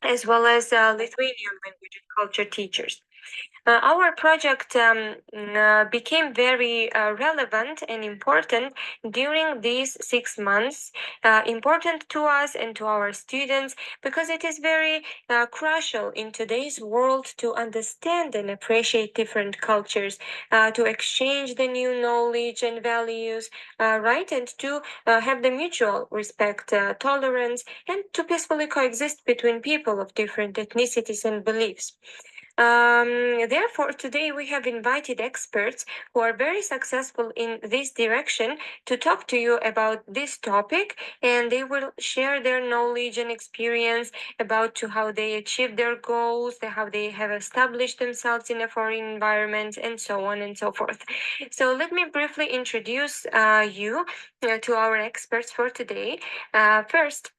as well as Lithuanian language and culture teachers. Our project became very relevant and important during these 6 months, important to us and to our students because it is very crucial in today's world to understand and appreciate different cultures, to exchange the new knowledge and values, right, and to have the mutual respect, tolerance, and to peacefully coexist between people of different ethnicities and beliefs. Therefore, today we have invited experts who are very successful in this direction to talk to you about this topic, and they will share their knowledge and experience about to how they achieve their goals, how they have established themselves in a foreign environment, and so on and so forth. So let me briefly introduce you to our experts for today. First,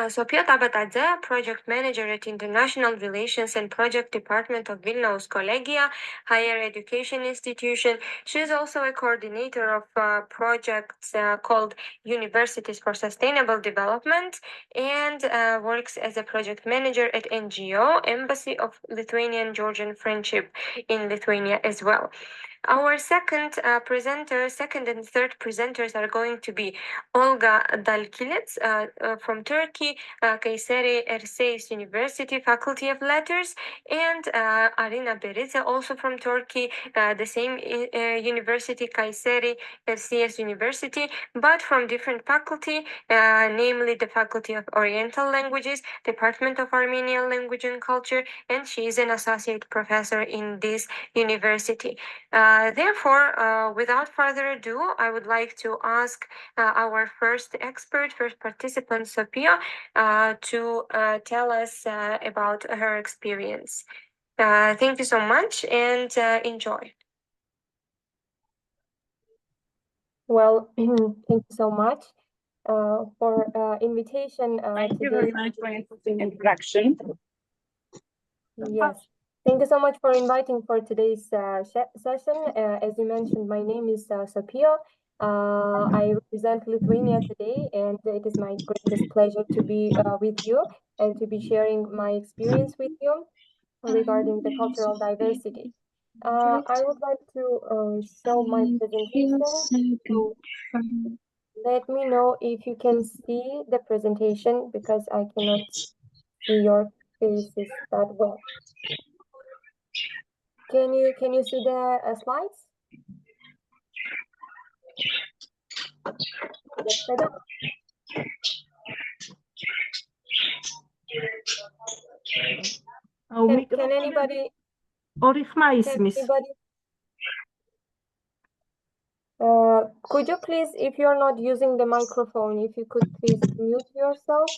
Sofia Tabatadze, Project Manager at International Relations and Project Department of Vilnius Collegia, Higher Education Institution. She is also a coordinator of projects called Universities for Sustainable Development and works as a project manager at NGO, Embassy of Lithuanian Georgian Friendship in Lithuania as well. Our second and third presenters are going to be Olga Dalkilets from Turkey, Kayseri Erciyes University Faculty of Letters, and Arina Beridze, also from Turkey, the same university, Kayseri Erciyes University, but from different faculty, namely the Faculty of Oriental Languages, Department of Armenian Language and Culture, and she is an associate professor in this university. Therefore, without further ado, I would like to ask our first participant, Sophia, to tell us about her experience. Thank you so much and enjoy. Well, thank you so much for invitation. Thank you very much for an interesting introduction. Yes. Thank you so much for inviting for today's session. As you mentioned, my name is Sophia. I represent Lithuania today, and it is my greatest pleasure to be with you and to be sharing my experience with you regarding the cultural diversity. I would like to show my presentation. So let me know if you can see the presentation because I cannot see your faces that well. Can you see the slides? Yes, madam. Can anybody? Could you please, if you're not using the microphone, if you could please mute yourself?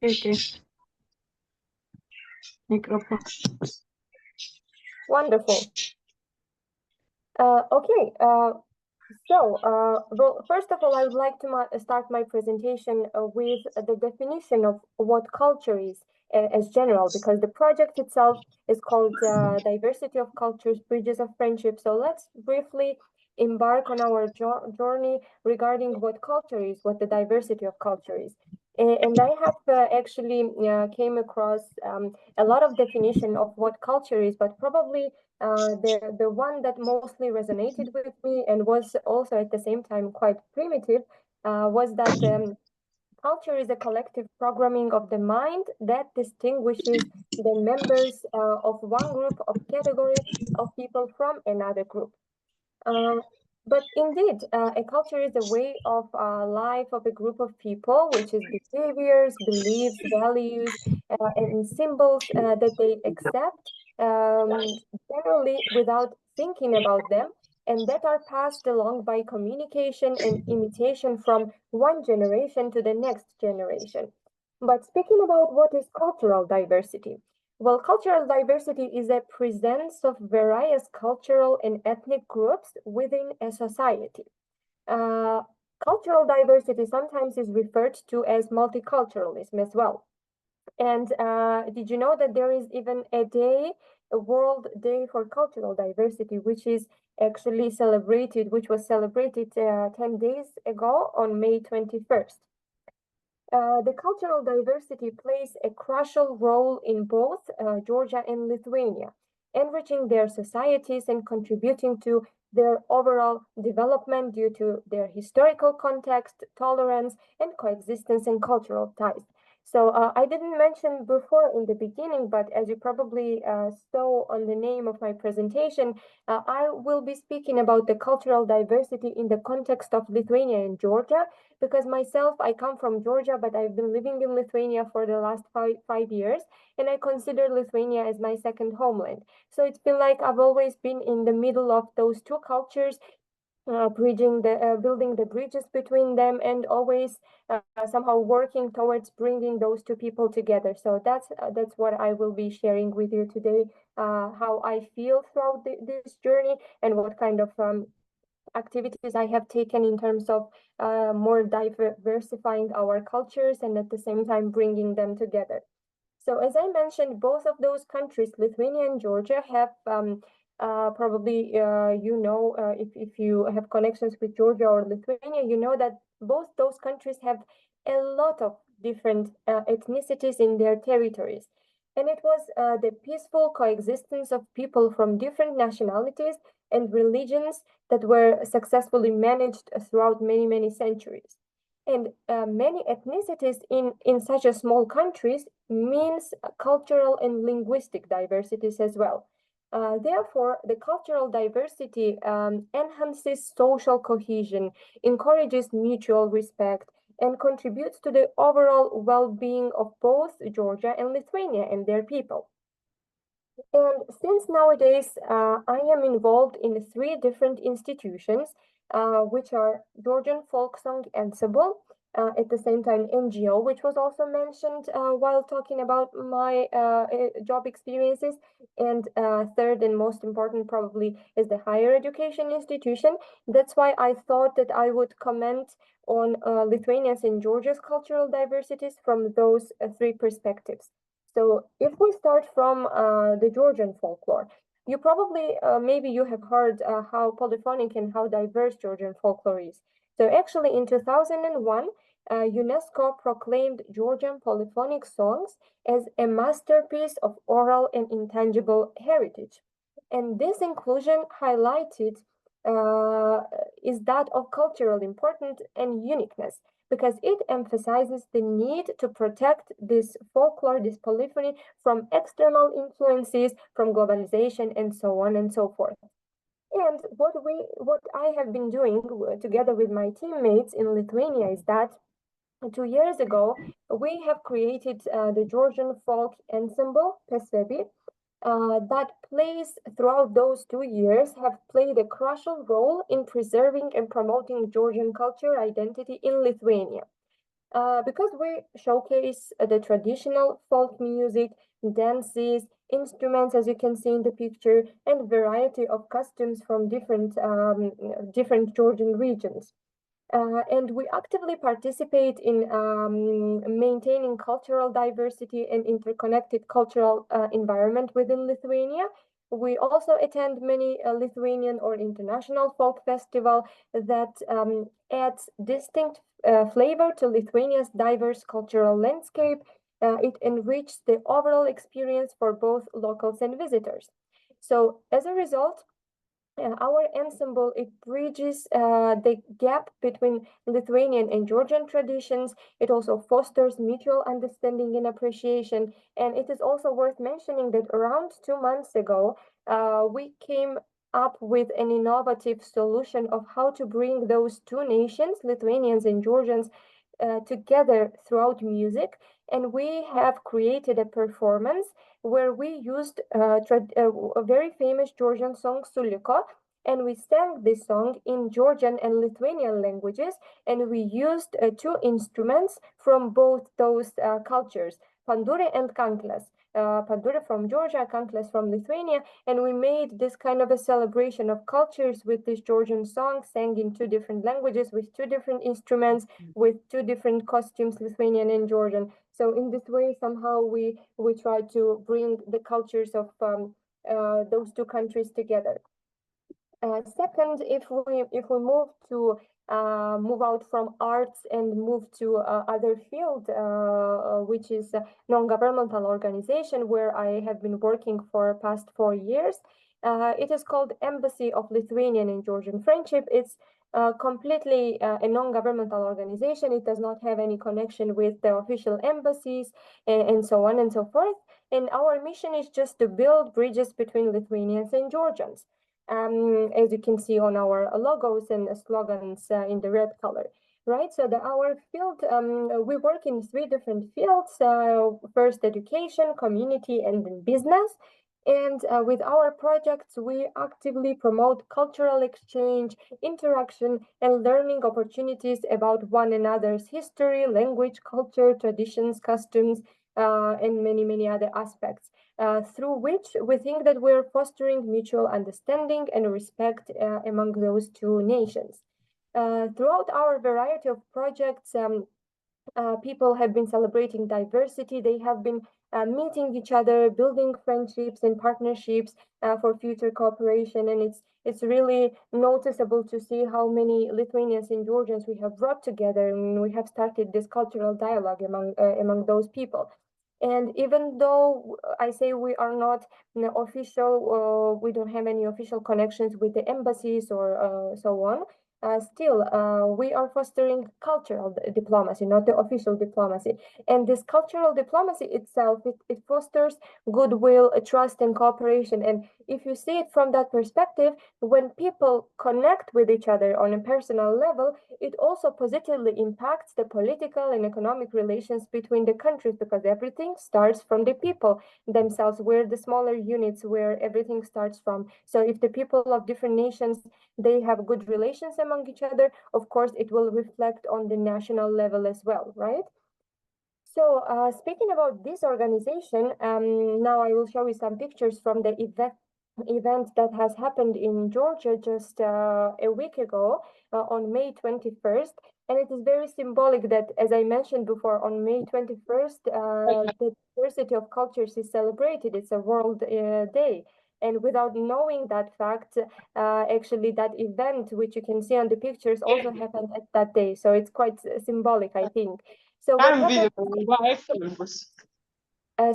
Okay. Microphone. Wonderful. Okay. Well, first of all, I would like to start my presentation with the definition of what culture is as general, because the project itself is called Diversity of Cultures, Bridges of Friendship. So let's briefly embark on our journey regarding what culture is, what the diversity of culture is. And I have actually came across a lot of definition of what culture is, but probably the one that mostly resonated with me and was also at the same time quite primitive was that culture is a collective programming of the mind that distinguishes the members of one group of category of people from another group. But indeed, a culture is a way of life of a group of people, which is behaviors, beliefs, values, and symbols that they accept, generally without thinking about them, and that are passed along by communication and imitation from one generation to the next generation. But speaking about what is cultural diversity, well, cultural diversity is a presence of various cultural and ethnic groups within a society. Cultural diversity sometimes is referred to as multiculturalism as well. And did you know that there is even a day World Day for Cultural Diversity, which is actually celebrated, which was celebrated 10 days ago on May 21st. The cultural diversity plays a crucial role in both Georgia and Lithuania, enriching their societies and contributing to their overall development due to their historical context, tolerance, and coexistence and cultural ties. So I didn't mention before in the beginning, but as you probably saw on the name of my presentation, I will be speaking about the cultural diversity in the context of Lithuania and Georgia, because myself, I come from Georgia, but I've been living in Lithuania for the last five years, and I consider Lithuania as my second homeland. So it's been like I've always been in the middle of those two cultures, building the bridges between them, and always somehow working towards bringing those two people together. So that's what I will be sharing with you today, how I feel throughout this journey and what kind of activities I have taken in terms of more diversifying our cultures and at the same time bringing them together. So as I mentioned, both of those countries, Lithuania and Georgia, have probably, if you have connections with Georgia or Lithuania, you know that both those countries have a lot of different ethnicities in their territories. And it was the peaceful coexistence of people from different nationalities and religions that were successfully managed throughout many, many centuries. And many ethnicities in such a small countries means cultural and linguistic diversities as well. Therefore, the cultural diversity enhances social cohesion, encourages mutual respect, and contributes to the overall well-being of both Georgia and Lithuania and their people. And since nowadays I am involved in three different institutions, which are Georgian Folk Song Ensemble, at the same time NGO, which was also mentioned while talking about my job experiences, and third and most important probably is the higher education institution. That's why I thought that I would comment on Lithuania's and Georgia's cultural diversities from those three perspectives. So if we start from the Georgian folklore, you probably, maybe you have heard how polyphonic and how diverse Georgian folklore is. So actually in 2001, UNESCO proclaimed Georgian polyphonic songs as a masterpiece of oral and intangible heritage. And this inclusion highlighted is that of cultural importance and uniqueness, because it emphasizes the need to protect this folklore, this polyphony, from external influences, from globalization, and so on and so forth. And what I have been doing together with my teammates in Lithuania is that 2 years ago, we have created the Georgian folk ensemble, Pesvebi, that plays throughout those 2 years have played a crucial role in preserving and promoting Georgian culture identity in Lithuania. Because we showcase the traditional folk music, dances, instruments, as you can see in the picture, and variety of costumes from different Georgian regions. And we actively participate in maintaining cultural diversity and interconnected cultural environment within Lithuania. We also attend many Lithuanian or international folk festival that adds distinct flavor to Lithuania's diverse cultural landscape. It enriches the overall experience for both locals and visitors. So as a result, our ensemble, it bridges the gap between Lithuanian and Georgian traditions. It also fosters mutual understanding and appreciation. And it is also worth mentioning that around 2 months ago, we came up with an innovative solution of how to bring those two nations, Lithuanians and Georgians, together throughout music. And we have created a performance where we used a very famous Georgian song, Suliko, and we sang this song in Georgian and Lithuanian languages, and we used two instruments from both those cultures, pandure and kankles. Pandure from Georgia, kankles from Lithuania, and we made this kind of a celebration of cultures with this Georgian song sang in two different languages with two different instruments, with two different costumes, Lithuanian and Georgian. So in this way, somehow we try to bring the cultures of those two countries together. Second, if we move out from arts and move to other field, which is a non-governmental organization where I have been working for past 4 years. It is called Embassy of Lithuanian and Georgian Friendship. It's completely a non-governmental organization. It does not have any connection with the official embassies and so on and so forth. And our mission is just to build bridges between Lithuanians and Georgians. As you can see on our logos and slogans in the red color, right? So our field, we work in 3 different fields, first education, community, and then business. And with our projects, we actively promote cultural exchange, interaction, and learning opportunities about one another's history, language, culture, traditions, customs, and many, many other aspects. Through which we think that we're fostering mutual understanding and respect among those 2 nations. Throughout our variety of projects, people have been celebrating diversity. They have been meeting each other, building friendships and partnerships for future cooperation. And it's really noticeable to see how many Lithuanians and Georgians we have brought together, and we have started this cultural dialogue among those people. And even though I say we are not official, we don't have any official connections with the embassies or so on, still we are fostering cultural diplomacy, not the official diplomacy. And this cultural diplomacy itself, it fosters goodwill, trust, and cooperation. And if you see it from that perspective, when people connect with each other on a personal level, it also positively impacts the political and economic relations between the countries, because everything starts from the people themselves. We're the smaller units where everything starts from. So if the people of different nations, they have good relations among each other, of course, it will reflect on the national level as well, right? So speaking about this organization, now I will show you some pictures from the event that has happened in Georgia just a week ago on May 21st. And it is very symbolic that, as I mentioned before, on May 21st, the diversity of cultures is celebrated. It's a World Day. And without knowing that fact, actually that event, which you can see on the pictures, also happened at that day. So it's quite symbolic, I think. So what happened?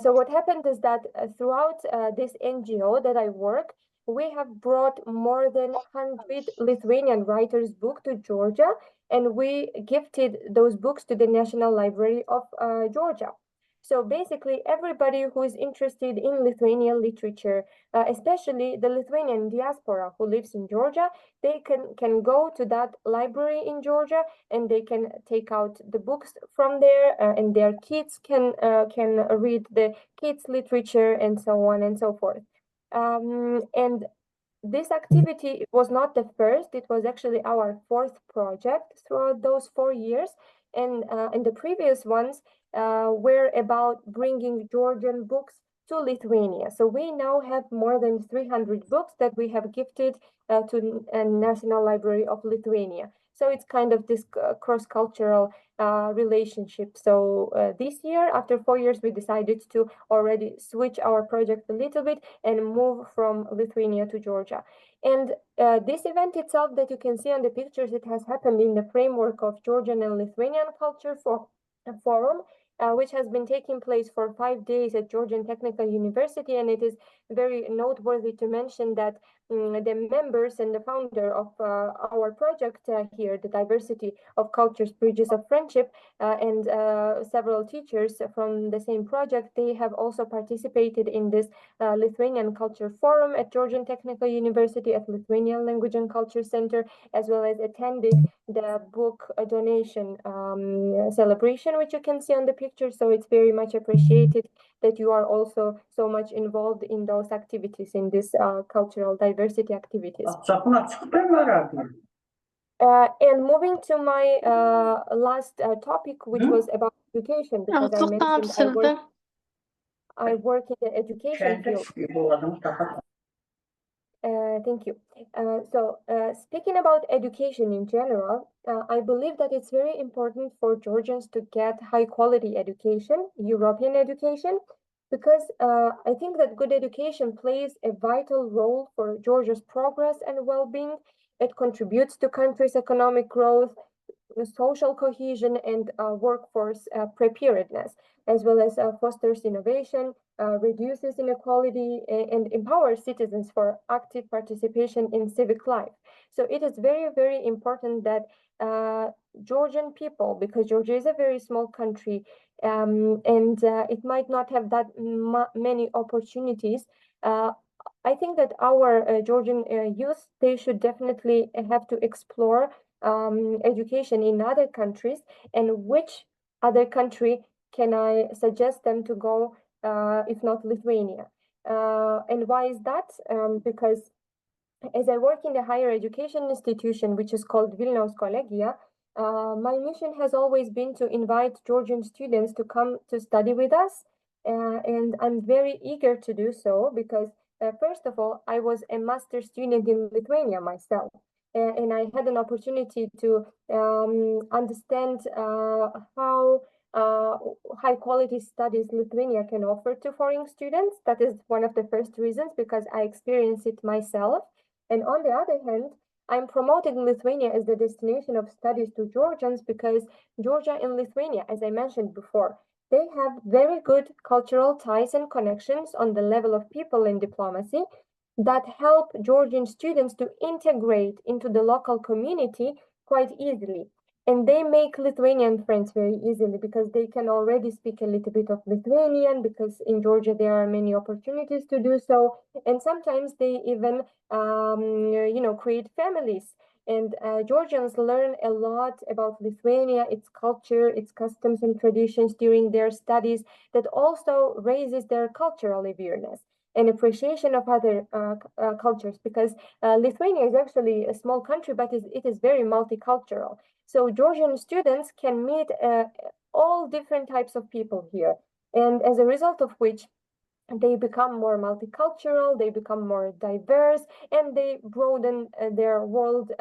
So what happened is that throughout this NGO that I work, we have brought more than 100 Lithuanian writers' books to Georgia, and we gifted those books to the National Library of Georgia. So basically, everybody who is interested in Lithuanian literature, especially the Lithuanian diaspora who lives in Georgia, they can go to that library in Georgia, and they can take out the books from there, and their kids can read the kids' literature and so on and so forth. And this activity was not the first, it was actually our 4th project throughout those 4 years. And in the previous ones were about bringing Georgian books to Lithuania. So we now have more than 300 books that we have gifted to National Library of Lithuania. So it's kind of this cross-cultural relationship. So this year, after 4 years, we decided to already switch our project a little bit and move from Lithuania to Georgia. And this event itself that you can see on the pictures, it has happened in the framework of Georgian and Lithuanian Culture Forum, which has been taking place for 5 days at Georgian Technical University. And it is very noteworthy to mention that the members and the founder of our project here, the Diversity of Cultures, Bridges of Friendship, and several teachers from the same project, they have also participated in this Lithuanian Culture Forum at Georgian Technical University at Lithuanian Language and Culture Center, as well as attended the book donation celebration, which you can see on the picture. So it's very much appreciated that you are also so much involved in those activities, in this cultural diversity activities. And moving to my last topic, which was about education, because I mentioned I work in the education field. Thank you. So speaking about education in general, I believe that it's very important for Georgians to get high quality education, European education, because I think that good education plays a vital role for Georgia's progress and well-being. It contributes to country's economic growth, social cohesion, and workforce preparedness, as well as fosters innovation, reduces inequality, and empowers citizens for active participation in civic life. So it is very, very important that Georgian people, because Georgia is a very small country, and it might not have that many opportunities. I think that our Georgian youth, they should definitely have to explore education in other countries, and which other country can I suggest them to go, if not Lithuania? And why is that? Because as I work in the higher education institution, which is called Vilniaus Kolegija, my mission has always been to invite Georgian students to come to study with us. And I'm very eager to do so because, first of all, I was a master student in Lithuania myself. And I had an opportunity to understand how high quality studies Lithuania can offer to foreign students. That is one of the first reasons, because I experienced it myself. And on the other hand, I'm promoting Lithuania as the destination of studies to Georgians because Georgia and Lithuania, as I mentioned before, they have very good cultural ties and connections on the level of people and diplomacy that help Georgian students to integrate into the local community quite easily. And they make Lithuanian friends very easily because they can already speak a little bit of Lithuanian, because in Georgia there are many opportunities to do so. And sometimes they even, create families. And Georgians learn a lot about Lithuania, its culture, its customs and traditions during their studies, that also raises their cultural awareness and appreciation of other cultures, because Lithuania is actually a small country, but it is very multicultural. So Georgian students can meet all different types of people here. And as a result of which, they become more multicultural, they become more diverse, and they broaden their world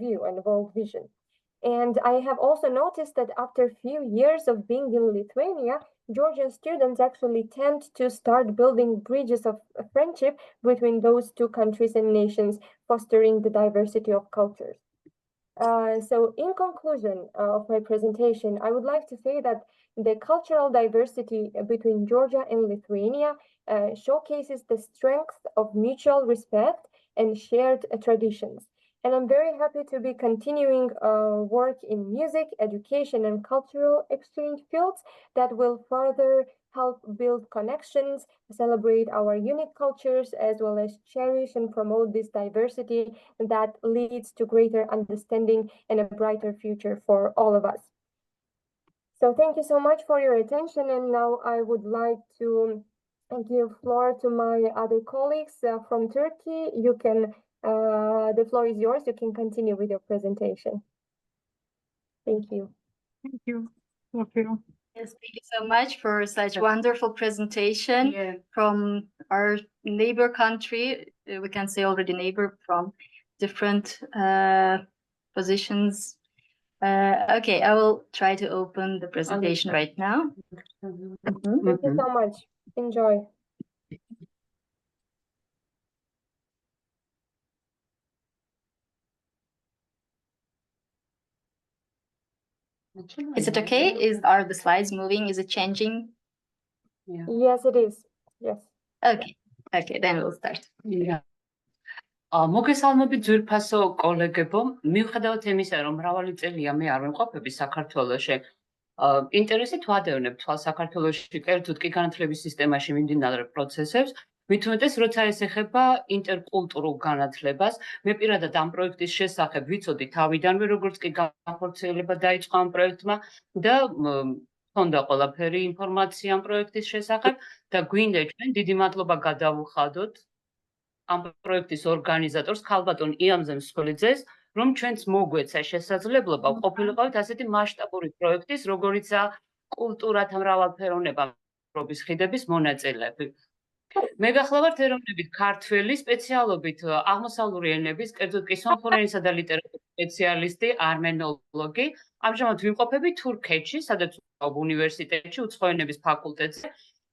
view and world vision. And I have also noticed that after a few years of being in Lithuania, Georgian students actually tend to start building bridges of friendship between those two countries and nations, fostering the diversity of cultures. So in conclusion of my presentation, I would like to say that the cultural diversity between Georgia and Lithuania showcases the strength of mutual respect and shared traditions. And I'm very happy to be continuing work in music, education, and cultural exchange fields that will further help build connections, celebrate our unique cultures, as well as cherish and promote this diversity that leads to greater understanding and a brighter future for all of us. So thank you so much for your attention. And now I would like to give floor to my other colleagues from Turkey. You can, the floor is yours. You can continue with your presentation. Thank you. Thank you. Sophia. Yes, thank you so much for such wonderful presentation from our neighbor country. We can say already neighbor from different positions. Okay, I will try to open the presentation right now. Thank you so much. Enjoy. Is it okay? Are the slides moving? Is it changing? Yes, it is. Yes. Okay, then we'll start. მოგესალმებით ძვირფასო კოლეგებო, მიუხედავად იმისა, რომ მრავალი წელია მე არ ვიმყოფები საქართველოში, ინტერესით ვადევნებ თვალს საქართველოში კერძოდ კი განათლების სისტემაში მიმდინარე პროცესებს, მით უმეტეს, როცა ეს ეხება ინტერკულტურულ განათლებას. მე პირადად ამ პროექტის შესახებ ვიცოდი თავიდანვე, როგორც კი განხორციელება დაიწყო ამ პროექტმა და მქონდა ყველაფერი ინფორმაცია ამ პროექტის შესახებ და გვინდა ჩვენ დიდი მადლობა გადავუხადოთ ამ პროექტის ორგანიზატორს ქალბატონ იამზემ სხოლიძეს, რომ ჩვენც მოგვეცა შესაძლებლობა ყოფილიყავით ასეთი მასშტაბური პროექტის, როგორიცაა კულტურათა მრავალფეროვნება მშრობის ხიდების მონაწილეები. მე გახლავართ ეროვნებით ქართველი, სპეციალობით აღმოსავლური ენების, კერძოდ კი სომხური ენისა და ლიტერატურის სპეციალისტი, არმენოლოგი. ამჟამად ვიმყოფები თურქეთში, სადაც უნივერსიტეტში, უცხო ენების ფაკულტეტზე.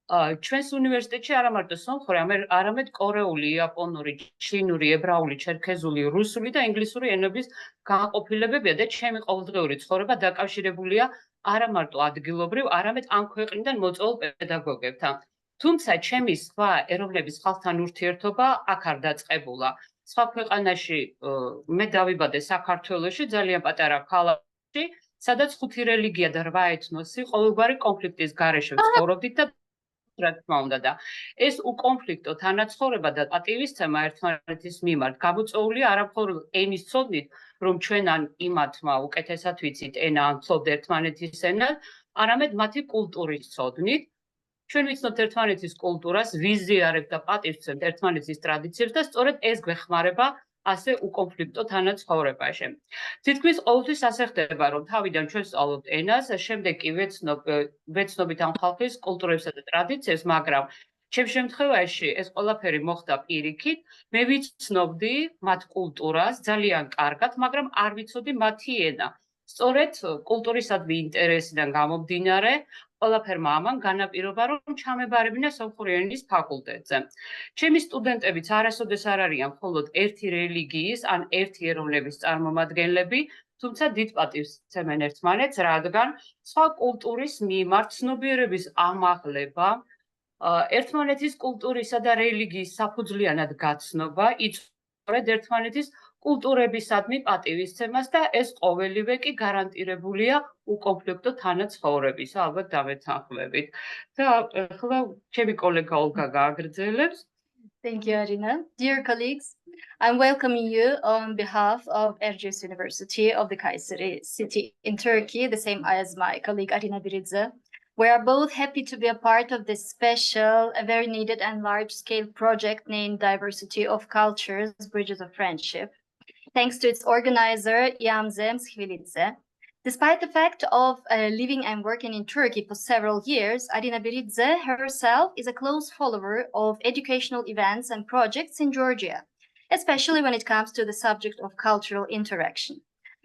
ჩვენს უნივერსიტეტში არა მარტო სომხური, არამედ კორეული, იაპონური, ჩინური, ებრაული, ჩერქეზული, რუსული და ინგლისური ენების განყოფილებებია და ჩემი ყოველდღიური ცხოვრება დაკავშირებულია არა მარტო ადგილობრივ, არამედ ამ ქვეყნიდან მოწვეულ პედაგოგებთან. თუმცა ჩემი სხვა ეროვნების ხალხთან ურთიერთობა აქ არ დაწყებულა. სხვა ქვეყანაში მე დავიბადე საქართველოში, ძალიან პატარა ქალაქში, სადაც 5 რელიგია და 8 ეთნოსი ყოველგვარი კონფლიქტის გარეშე ცხოვრობდით და რა თქმა უნდა და ეს უკონფლიქტო თანაცხოვრება და პატივისცემა ერთმანეთის მიმართ გამოწვეულია არამხოლოდ ენის ცოდნით, რომ ჩვენ ან იმათმა უკეთესად ვიცით ენა ან ფლობთ ერთმანეთის ენას, არამედ მათი კულტურის ცოდნით. ჩვენ ვიცნობთ ერთმანეთის კულტურას, ვიზიარებთ და პატივისცემთ ერთმანეთის ტრადიციებს და სწორედ ეს გვეხმარება ასე უკონფლიქტო თანაცხოვრებაში. თითქმის ყოველთვის ასე ხდება, რომ თავიდან ჩვენ ვსწავლობთ ენას, შემდეგ კი ვეცნობით ამ ხალხის კულტურებსა და ტრადიციებს, მაგრამ ჩემ შემთხვევაში ეს ყველაფერი მოხდა პირიქით, მე ვიცნობდი მათ კულტურას ძალიან კარგად, მაგრამ არ ვიცოდი მათი ენა. სწორედ კულტურისადმი ინტერესიდან გამომდინარე, ყველაფერმა ამან განაპირობა, რომ ჩამებარებინა სომხური ენის ფაკულტეტზე. ჩემი სტუდენტებიც არასოდეს არ არიან მხოლოდ ერთი რელიგიის ან ერთი ეროვნების წარმომადგენლები, თუმცა დიდ პატივს სცემენ ერთმანეთს, რადგან სხვა კულტურის მიმართ ცნობიერების ამაღლება, ერთმანეთის კულტურისა და რელიგიის საფუძვლიანად გაცნობა იწვევს ერთმანეთის კულტურებისადმი პატივისცემას და ეს ყოველივე კი გარანტირებულია უკონფლიქტო თანაცხოვრების, ალბათ დამეთანხმებით. და ახლა ჩემი კოლეგა ოლგა გააგრძელებს. Thank you, Arina. Dear colleagues, I'm welcoming you on behalf of Erciyes University of the Kayseri city in Turkey, the same as my colleague Arina Biridze. We are both happy to be a part of this special, a very needed and large-scale project named Diversity of Cultures, Bridges of Friendship, thanks to its organizer, Yamze Mskvilidze. Despite the fact of living and working in Turkey for several years, Arina Biridze herself is a close follower of educational events and projects in Georgia, especially when it comes to the subject of cultural interaction.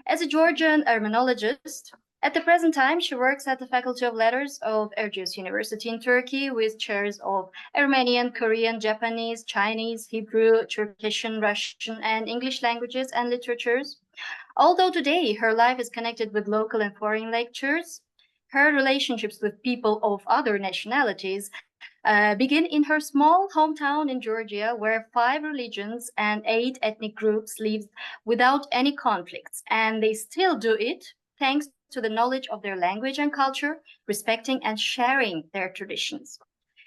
As a Georgian Armenologist, at the present time, she works at the Faculty of Letters of Erciyes University in Turkey with chairs of Armenian, Korean, Japanese, Chinese, Hebrew, Turkish, Russian, and English languages and literatures. Although today her life is connected with local and foreign lectures, her relationships with people of other nationalities begin in her small hometown in Georgia, where 5 religions and 8 ethnic groups live without any conflicts, and they still do it thanks to the knowledge of their language and culture, respecting and sharing their traditions.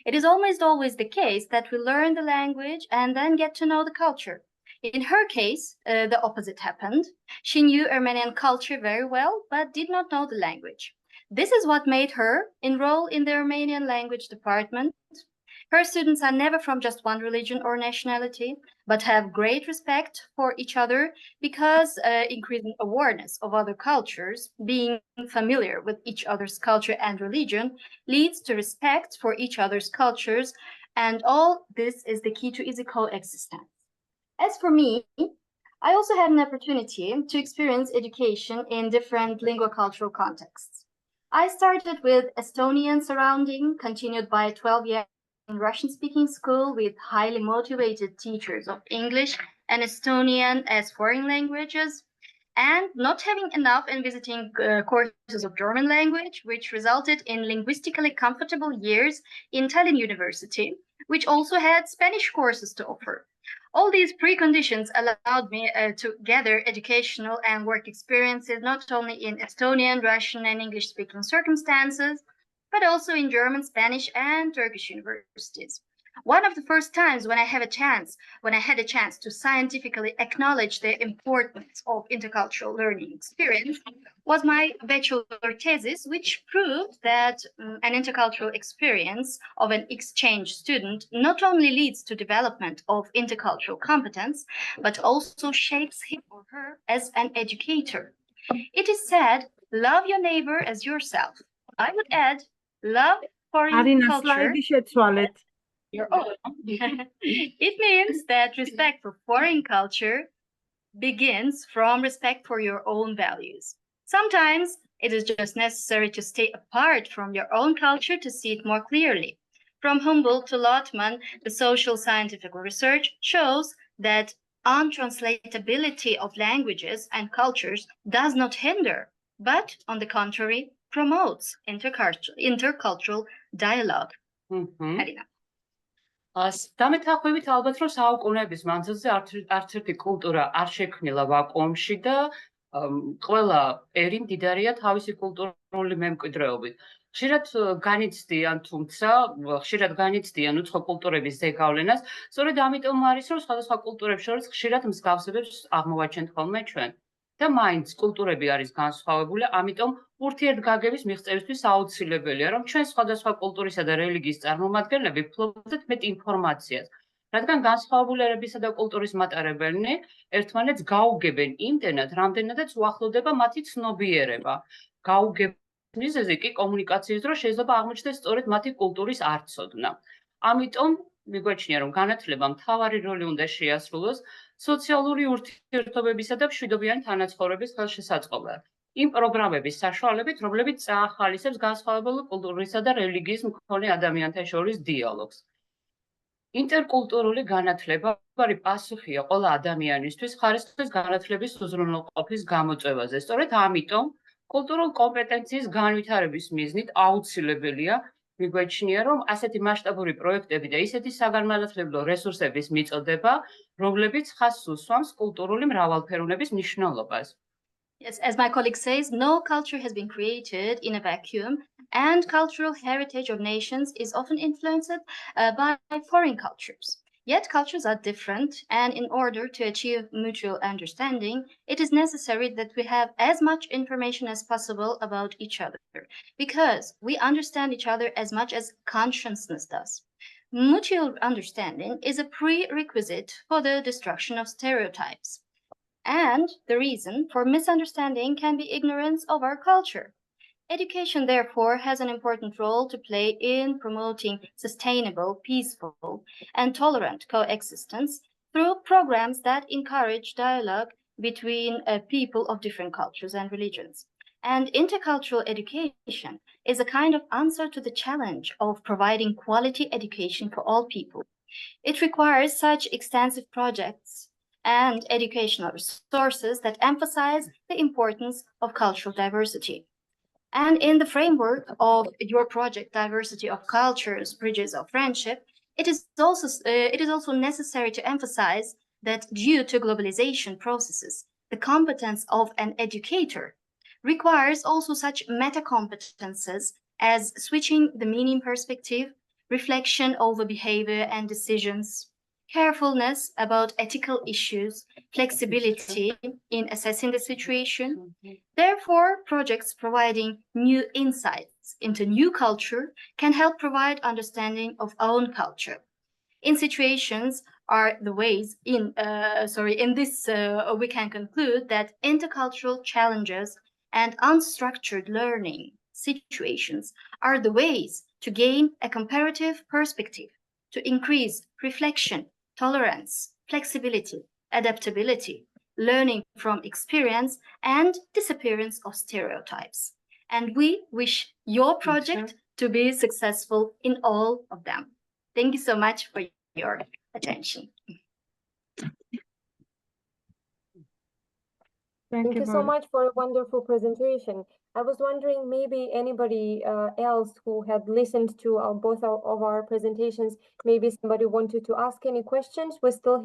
It is almost always the case that we learn the language and then get to know the culture. In her case, the opposite happened. She knew Armenian culture very well, but did not know the language. This is what made her enroll in the Armenian language department. Her students are never from just one religion or nationality, but have great respect for each other because increasing awareness of other cultures, being familiar with each other's culture and religion, leads to respect for each other's cultures, and all this is the key to easy coexistence. As for me, I also had an opportunity to experience education in different linguocultural contexts. I started with Estonian surrounding, continued by 12 years in Russian-speaking school with highly motivated teachers of English and Estonian as foreign languages, and not having enough in visiting courses of German language, which resulted in linguistically comfortable years in Tallinn University, which also had Spanish courses to offer. All these preconditions allowed me to gather educational and work experiences not only in Estonian, Russian, and English-speaking circumstances, but also in German, Spanish, and Turkish universities. One of the first times when I had a chance to scientifically acknowledge the importance of intercultural learning experience was my bachelor thesis, which proved that an intercultural experience of an exchange student not only leads to development of intercultural competence, but also shapes him or her as an educator. It is said, love your neighbor as yourself. I would add, love foreign Arina, culture. slide შეცვალეთ. Your own. It means that respect for foreign culture begins from respect for your own values. Sometimes it is just necessary to stay apart from your own culture to see it more clearly. From Humboldt to Lotman, the social scientific research shows that untranslatability of languages and cultures does not hinder, but on the contrary, promotes intercultural dialogue. Arina. დამეთანხმებით ალბათ რომ საუკუნეების მანძილზე არც ერთი კულტურა არ შექმნილა ვაკუუმში და ყველა ერი მდიდარია თავისი კულტურული მემკვიდრეობით. ხშირად განიცდიან უცხო კულტურების ზეგავლენას, სწორედ ამიტომ არის რომ სხვადასხვა კულტურებს შორის ხშირად მსგავსებებს აღმოვაჩენთ ხოლმე ჩვენ. და მაინც კულტურები არის განსხვავებული, ამიტომ ურთიერთგაგების მიღწევისთვის აუცილებელია, რომ ჩვენ სხვადასხვა კულტურისა და რელიგიის წარმომადგენლები ვფლობდეთ მეტ ინფორმაციას, რადგან განსხვავებული ერებისა და კულტურის მატარებელნი ერთმანეთს გაუგებენ იმდენად, რამდენადაც უახლოვდება მათი ცნობიერება. გაუგებნის მიზეზი კი კომუნიკაციის დროს შეიძლება აღმოჩნდეს სწორედ მათი კულტურის არცოდნა. ამიტომ მიგვაჩნია, რომ განათლება მთავარი როლი უნდა შეასრულოს სოციალური ურთიერთობებისა და მშვიდობიანი თანაცხოვრების ხელშესაწყობად. იმ პროგრამების საშუალებით, რომლებიც წაახალისებს განსხვავებული კულტურისა და რელიგიის მქონე ადამიანთა შორის დიალოგს. ინტერკულტურული განათლება არის პასუხია ყველა ადამიანისთვის ხარისხის განათლების უზრუნველყოფის გამოწვევაზე. სწორედ ამიტომ კულტურულ კომპეტენციის განვითარების მიზნით აუცილებელია მიგვაჩნია, რომ ასეთი მასშტაბური პროექტები და ისეთი საგანმანათლებლო რესურსების მიწოდება, რომლებიც ხაზს უსვამს კულტურული მრავალფეროვნების მნიშვნელობას. Yes, as my colleague says, no culture has been created in a vacuum, and cultural heritage of nations is often influenced by foreign cultures. Yet cultures are different, and in order to achieve mutual understanding, it is necessary that we have as much information as possible about each other, because we understand each other as much as consciousness does. Mutual understanding is a prerequisite for the destruction of stereotypes. And the reason for misunderstanding can be ignorance of our culture. Education, therefore, has an important role to play in promoting sustainable, peaceful, and tolerant coexistence through programs that encourage dialogue between people of different cultures and religions. And intercultural education is a kind of answer to the challenge of providing quality education for all people. It requires such extensive projects and educational resources that emphasize the importance of cultural diversity. And in the framework of your project, Diversity of Cultures, Bridges of Friendship, it is also necessary to emphasize that due to globalization processes, the competence of an educator requires also such meta-competences as switching the meaning perspective, reflection over behavior and decisions, carefulness about ethical issues, flexibility in assessing the situation. Therefore, projects providing new insights into new culture can help provide understanding of own culture. In situations are the ways we can conclude that intercultural challenges and unstructured learning situations are the ways to gain a comparative perspective, to increase reflection, tolerance, flexibility, adaptability, learning from experience, and disappearance of stereotypes. And we wish your project to be successful in all of them. Thank you so much for your attention. Thank you so much for a wonderful presentation. I was wondering maybe anybody else who had listened to both of our presentations, maybe somebody wanted to ask any questions. We still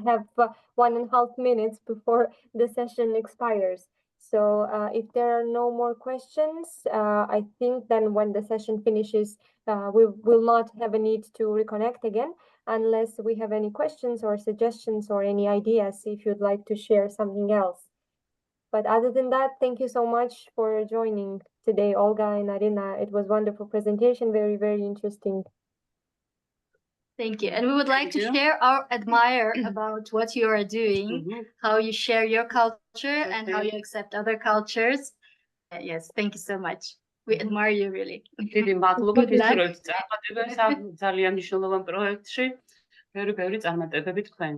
have 1.5 minutes before the session expires. So if there are no more questions, I think then when the session finishes, we will not have a need to reconnect again unless we have any questions or suggestions or any ideas if you'd like to share something else. But other than that, thank you so much for joining today, Olga and Arina. It was a wonderful presentation, very, very interesting. Thank you. And we would like to share our admire about what you are doing, how you share your culture and how you accept other cultures. Yes, thank you so much. We admire you really. დიდი მადლობა გისურვებთ წარმატებას ამ ძალიან მნიშვნელოვან პროექტში. ბევრი წარმატებები თქვენ.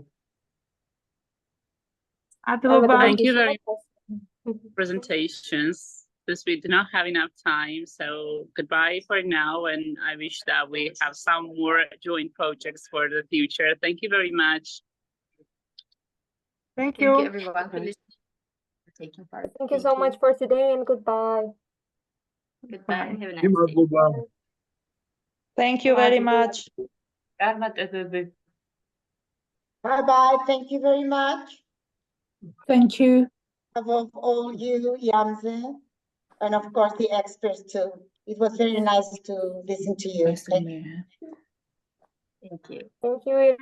Thank you very much. Presentations. since we do not have enough time. So goodbye for now, and I wish that we have some more joint projects for the future. Thank you very much. Thank Thank you you. everyone for listening, for taking part. Thank you so much for today and goodbye. Goodbye. Have a nice Thank day. you. Thank you very much. წარმატებები. Bye-bye. Thank you very much. Thank you. Above all you, Yamze, and of course the experts too. It was very nice to listen to you. Thank you. Thank you. Thank you.